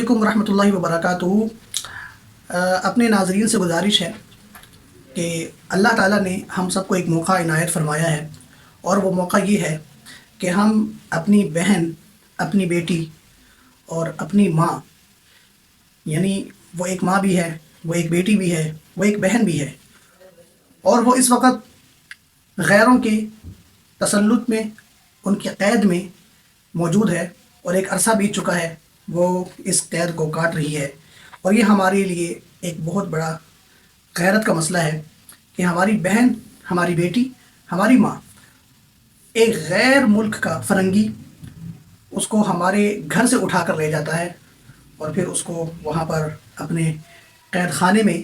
علیکم ورحمۃ اللہ وبرکاتہ۔ اپنے ناظرین سے گزارش ہے کہ اللہ تعالیٰ نے ہم سب کو ایک موقع عنایت فرمایا ہے، اور وہ موقع یہ ہے کہ ہم اپنی بہن، اپنی بیٹی اور اپنی ماں، یعنی وہ ایک ماں بھی ہے، وہ ایک بیٹی بھی ہے، وہ ایک بہن بھی ہے، اور وہ اس وقت غیروں کے تسلط میں، ان کی قید میں موجود ہے، اور ایک عرصہ بیت چکا ہے وہ اس قید کو کاٹ رہی ہے۔ اور یہ ہمارے لیے ایک بہت بڑا غیرت کا مسئلہ ہے کہ ہماری بہن، ہماری بیٹی، ہماری ماں، ایک غیر ملک کا فرنگی اس کو ہمارے گھر سے اٹھا کر لے جاتا ہے، اور پھر اس کو وہاں پر اپنے قید خانے میں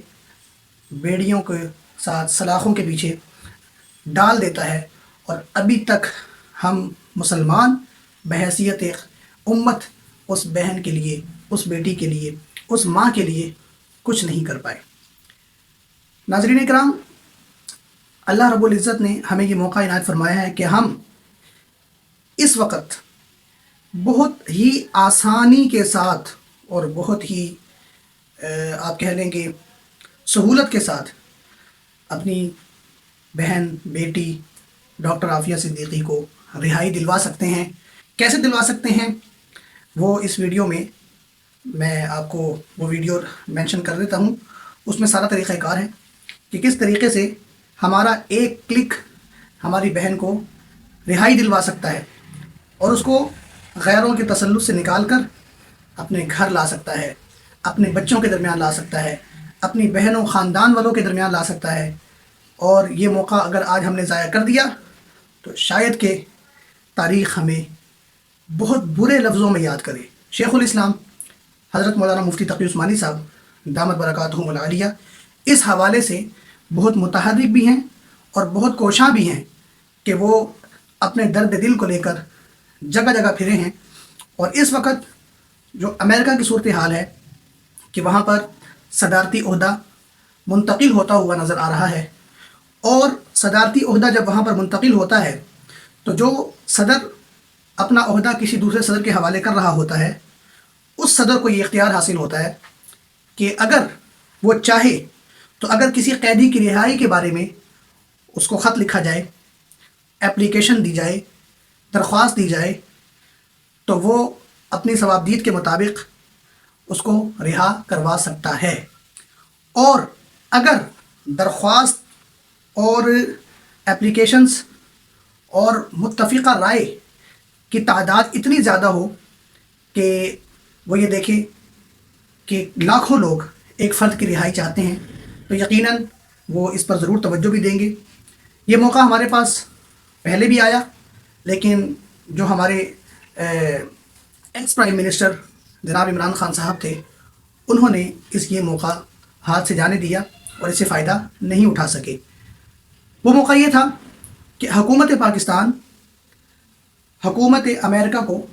بیڑیوں کے ساتھ سلاخوں کے پیچھے ڈال دیتا ہے، اور ابھی تک ہم مسلمان بحیثیت ایک امت اس بہن کے لیے، اس بیٹی کے لیے، اس ماں کے لیے کچھ نہیں کر پائے۔ ناظرین کرام، اللہ رب العزت نے ہمیں یہ موقع عنایت فرمایا ہے کہ ہم اس وقت بہت ہی آسانی کے ساتھ اور بہت ہی آپ کہہ لیں کہ سہولت کے ساتھ اپنی بہن، بیٹی ڈاکٹر عافیہ صدیقی کو رہائی دلوا سکتے ہیں۔ کیسے دلوا سکتے ہیں وہ اس ویڈیو میں آپ کو وہ ویڈیو مینشن کر دیتا ہوں۔ اس میں سارا طریقہ کار ہے کہ کس طریقے سے ہمارا ایک کلک ہماری بہن کو رہائی دلوا سکتا ہے، اور اس کو غیروں کے تسلط سے نکال کر اپنے گھر لا سکتا ہے، اپنے بچوں کے درمیان لا سکتا ہے، اپنی بہنوں، خاندان والوں کے درمیان لا سکتا ہے۔ اور یہ موقع اگر آج ہم نے ضائع کر دیا تو شاید کہ تاریخ ہمیں بہت برے لفظوں میں یاد کرے۔ شیخ الاسلام حضرت مولانا مفتی تقی عثمانی صاحب دامت برکاتہم العالیہ اس حوالے سے بہت متحرک بھی ہیں اور بہت کوشاں بھی ہیں کہ وہ اپنے درد دل کو لے کر جگہ جگہ پھرے ہیں۔ اور اس وقت جو امریکہ کی صورتحال ہے کہ وہاں پر صدارتی عہدہ منتقل ہوتا ہوا نظر آ رہا ہے، اور صدارتی عہدہ جب وہاں پر منتقل ہوتا ہے تو جو صدر اپنا عہدہ کسی دوسرے صدر کے حوالے کر رہا ہوتا ہے، اس صدر کو یہ اختیار حاصل ہوتا ہے کہ اگر وہ چاہے تو اگر کسی قیدی کی رہائی کے بارے میں اس کو خط لکھا جائے، اپلیکیشن دی جائے، درخواست دی جائے، تو وہ اپنی ثوابدید کے مطابق اس کو رہا کروا سکتا ہے۔ اور اگر درخواست اور اپلیکیشنز اور متفقہ رائے کی تعداد اتنی زیادہ ہو کہ وہ یہ دیکھے کہ لاکھوں لوگ ایک فرد کی رہائی چاہتے ہیں، تو یقیناً وہ اس پر ضرور توجہ بھی دیں گے۔ یہ موقع ہمارے پاس پہلے بھی آیا، لیکن جو ہمارے ایکس پرائم منسٹر جناب عمران خان صاحب تھے، انہوں نے یہ موقع ہاتھ سے جانے دیا اور اس سے فائدہ نہیں اٹھا سکے۔ وہ موقع یہ تھا کہ حکومت پاکستان حکومت امریکہ کو،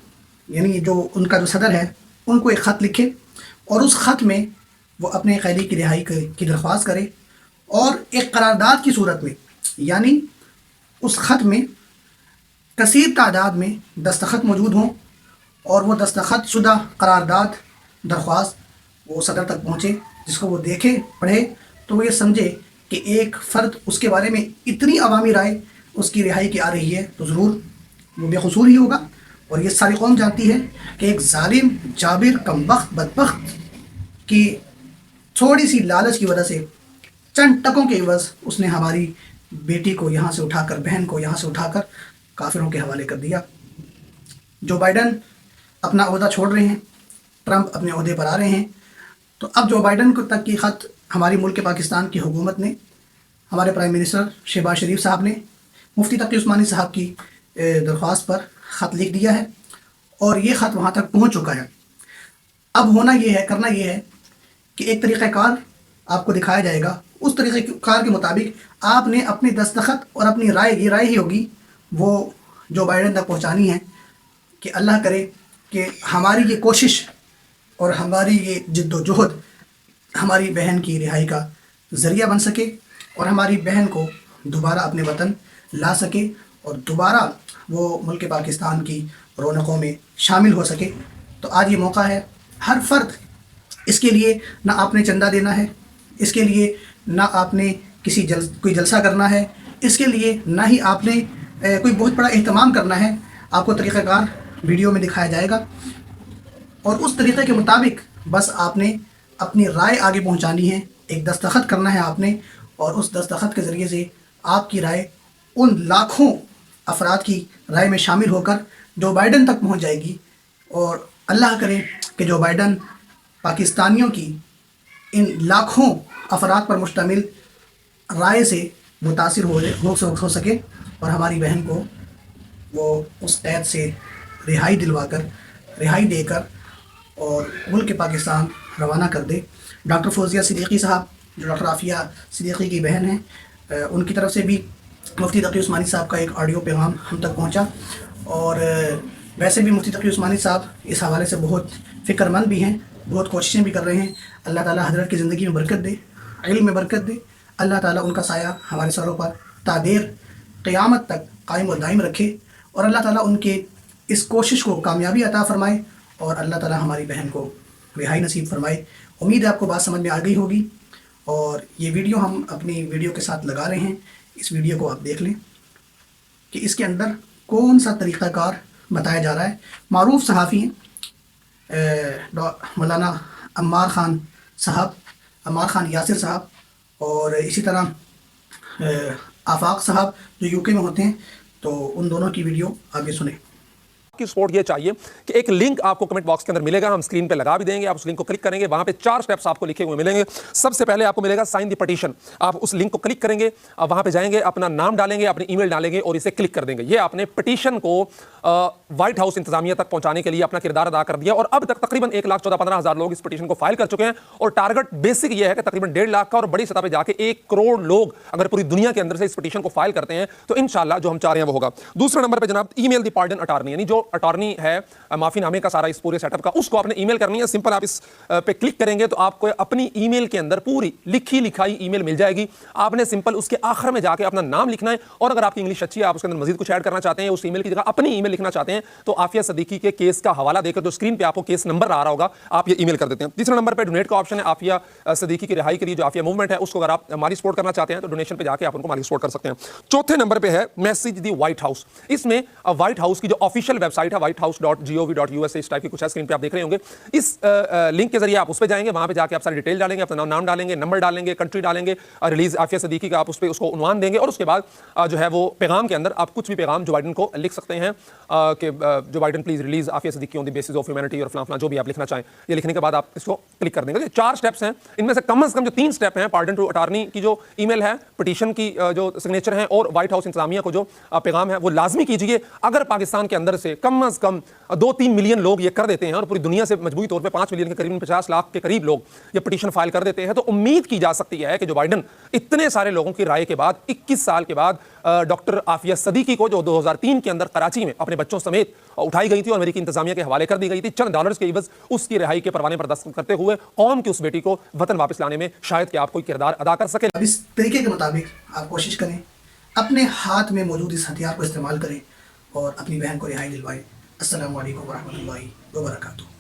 یعنی جو ان کا جو صدر ہے، ان کو ایک خط لکھے، اور اس خط میں وہ اپنے قیدی کی رہائی کی درخواست کرے، اور ایک قرارداد کی صورت میں، یعنی اس خط میں کثیر تعداد میں دستخط موجود ہوں، اور وہ دستخط شدہ قرارداد درخواست وہ صدر تک پہنچے، جس کو وہ دیکھے، پڑھے، تو وہ یہ سمجھے کہ ایک فرد اس کے بارے میں اتنی عوامی رائے اس کی رہائی کی آ رہی ہے تو ضرور وہ بے قصور ہی ہوگا۔ اور یہ ساری قوم جانتی ہے کہ ایک ظالم، جابر، کمبخت، بدبخت کی تھوڑی سی لالچ کی وجہ سے، چند ٹکوں کے عوض اس نے ہماری بیٹی کو یہاں سے اٹھا کر، بہن کو یہاں سے اٹھا کر کافروں کے حوالے کر دیا۔ جو بائیڈن اپنا عہدہ چھوڑ رہے ہیں، ٹرمپ اپنے عہدے پر آ رہے ہیں، تو اب جو بائیڈن کو تک کی خط ہماری ملک پاکستان کی حکومت نے، ہمارے پرائم منسٹر شہباز شریف صاحب نے مفتی تقی عثمانی صاحب کی درخواست پر خط لکھ دیا ہے، اور یہ خط وہاں تک پہنچ چکا ہے۔ اب ہونا یہ ہے، کرنا یہ ہے کہ ایک طریقہ کار آپ کو دکھایا جائے گا، اس طریقہ کار کے مطابق آپ نے اپنی دستخط اور اپنی رائے، یہ رائے ہی ہوگی، وہ جو بائیڈن تک پہنچانی ہے، کہ اللہ کرے کہ ہماری یہ کوشش اور ہماری یہ جد و جہد ہماری بہن کی رہائی کا ذریعہ بن سکے، اور ہماری بہن کو دوبارہ اپنے وطن لا سکے، اور دوبارہ وہ ملک پاکستان کی رونقوں میں شامل ہو سکے۔ تو آج یہ موقع ہے ہر فرد اس کے لیے نہ آپ نے چندہ دینا ہے، اس کے لیے نہ آپ نے کوئی جلسہ کرنا ہے، اس کے لیے نہ ہی آپ نے کوئی بہت بڑا اہتمام کرنا ہے. آپ کو طریقہ کار ویڈیو میں دکھایا جائے گا، اور اس طریقے کے مطابق بس آپ نے اپنی رائے آگے پہنچانی ہے. ایک دستخط کرنا ہے آپ نے، اور اس دستخط کے ذریعے سے آپ کی رائے ان لاکھوں افراد کی رائے میں شامل ہو کر جو بائیڈن تک پہنچ جائے گی. اور اللہ کرے کہ جو بائیڈن پاکستانیوں کی ان لاکھوں افراد پر مشتمل رائے سے متاثر ہو سکے، اور ہماری بہن کو وہ اس قید سے رہائی دے کر اور ملک پاکستان روانہ کر دے. ڈاکٹر فوزیہ صدیقی صاحب جو ڈاکٹر عافیہ صدیقی کی بہن ہیں، ان کی طرف سے بھی مفتی تقی عثمانی صاحب کا ایک آڈیو پیغام ہم تک پہنچا. اور ویسے بھی مفتی تقی عثمانی صاحب اس حوالے سے بہت فکر مند بھی ہیں، بہت کوششیں بھی کر رہے ہیں. اللہ تعالیٰ حضرت کی زندگی میں برکت دے، علم میں برکت دے. اللہ تعالیٰ ان کا سایہ ہمارے سروں پر تا دیر قیامت تک قائم و دائم رکھے، اور اللہ تعالیٰ ان کے اس کوشش کو کامیابی عطا فرمائے، اور اللہ تعالیٰ ہماری بہن کو رہائی نصیب فرمائے. امید ہے آپ کو بات سمجھ میں آ گئی ہوگی، اور یہ ویڈیو ہم اپنی ویڈیو کے ساتھ لگا رہے ہیں. اس ویڈیو کو آپ دیکھ لیں کہ اس کے اندر کون سا طریقہ کار بتایا جا رہا ہے. معروف صحافی ہیں مولانا عمار خان یاسر صاحب، اور اسی طرح آفاق صاحب جو یو کے میں ہوتے ہیں. تو ان دونوں کی ویڈیو آگے سنیں. کی سپورٹ یہ چاہیے کہ ایک لنک آپ کو کمنٹ باکس کے اندر ملے گا، ہم اسکرین پہ لگا بھی دیں گے. آپ اس لنک کو کلک کریں گے، وہاں پہ 4 سٹیپس آپ کو لکھے ہوئے ملیں گے. سب سے پہلے آپ کو ملے گا سائن دی پٹیشن. آپ اس لنک کو کلک کریں گے، وہاں پہ جائیں گے، اپنا نام ڈالیں گے، اپنی ای میل ڈالیں گے اور اسے کلک کر دیں گے. یہ آپ نے پٹیشن کو وائٹ ہاؤس انتظامیہ تک پہنچانے کے لیے اپنا کردار ادا کر دیا، اور اب تک تقریباً 1,14,15,000 لوگ اس پٹیشن کو فائل کر چکے ہیں. اور ٹارگٹ بیسک یہ ہے کہ تقریباً 1.5 لاکھ کا، اور بڑی سطح پہ جا کے 1 کروڑ لوگ اگر پوری دنیا کے اندر سے اس پٹیشن کو فائل کرتے ہیں تو انشاءاللہ جو ہم چاہ رہے ہیں وہ ہوگا. دوسرے نمبر پہ جناب ای میل دی پارڈن اٹارنی، یعنی جو اٹارنی ہے معافی نامے کا سارا اس پورے سیٹ اپ کا، اس کو آپ نے ای میل کرنی ہے. سمپل آپ اس پہ کلک کریں گے تو آپ کو اپنی ای میل کے اندر پوری لکھائی ای میل مل جائے گی. آپ نے سمپل اس کے آخر میں جا کے اپنا نام لکھنا ہے، اور اگر آپ کی انگلش اچھی ہے، آپ اس کے اندر مزید کچھ ایڈ کرنا چاہتے ہیں، اس ای میل کی جگہ اپنی ای میل لکھنا چاہتے ہیں، تو عافیہ صدیقی کے کیس کا حوالہ دے کر جو اسکرین پہ آپ کو کیس نمبر آ رہا ہوگا آپ یہ ای میل کر دیتے ہیں. تیسرے نمبر پہ ڈونیٹ کا آپشن ہے. عافیہ صدیقی کی رہائی کے لیے جو عافیہ موومنٹ ہے اس کو اگر آپ مالی سپورٹ کرنا چاہتے ہیں تو ڈونیشن پہ جا کے آپ ان کو مالی سپورٹ کر سکتے ہیں. چوتھے نمبر پہ ہے میسج دی وائٹ ہاؤس. اس میں وائٹ ہاؤس کی جو آفیشیل ویب سائٹ ہے whitehouse.gov.us اس ٹائپ کی کچھ ہے، اسکرین پہ آپ دیکھ رہے ہوں گے. اس لنک کے ذریعے آپ اس پہ جائیں گے، وہاں پہ جا کے آپ ساری ڈیٹیل ڈالیں گے، اپنا نام ڈالیں گے، نمبر ڈالیں گے، کنٹری ڈالیں گے، ریلیز عافیہ صدیقی کا آپ اس پہ اس کو عنوان دیں گے، اور اس کے بعد جو ہے وہ پیغام کے اندر آپ کچھ بھی پیغام جو بائیڈن کو لکھ سکتے ہیں کہ جو Biden please release Aafia Siddiqui on the basis of humanity, اور فلاں جو بھی آپ لکھنا چاہیں. یہ لکھنے کے بعد آپ اس کو کلک کر دیں گے. 4 سٹیپس ہیں، ان میں سے کم از کم جو 3 سٹیپ ہیں، پارڈن ٹو اٹارنی کی جو ای میل ہے، پٹیشن کی جو سگنیچر ہیں، اور وائٹ ہاؤس انتظامیہ کو جو پیغام ہے وہ لازمی کیجیے. اگر پاکستان کے اندر سے کم از کم 2-3 ملین لوگ یہ کر دیتے ہیں، اور پوری دنیا سے مجموعی طور پہ 5 ملین کے قریب 50 لاکھ کے قریب لوگ یہ پٹیشن فائل کر دیتے ہیں، تو امید کی جا سکتی ہے کہ جو بائیڈن اتنے سارے لوگوں کی رائے کے بعد 21 سال کے بعد ڈاکٹر عافیہ صدیقی کو جو 2003 کے اندر کراچی میں اپنے بچوں سمیت اٹھائی گئی تھی اور امریکی انتظامیہ کے حوالے کر دی گئی تھی، چند ڈالرز کے عوض اس کی رہائی کے پروانے پر دستخط کرتے ہوئے قوم کی اس بیٹی کو وطن واپس لانے میں شاید کہ آپ کوئی کردار ادا کر سکے. اب اس طریقے کے مطابق آپ کوشش کریں، اپنے ہاتھ میں موجود اس ہتھیار کو استعمال کریں اور اپنی بہن کو رہائی دلوائیں. السلام علیکم ورحمۃ اللہ وبرکاتہ.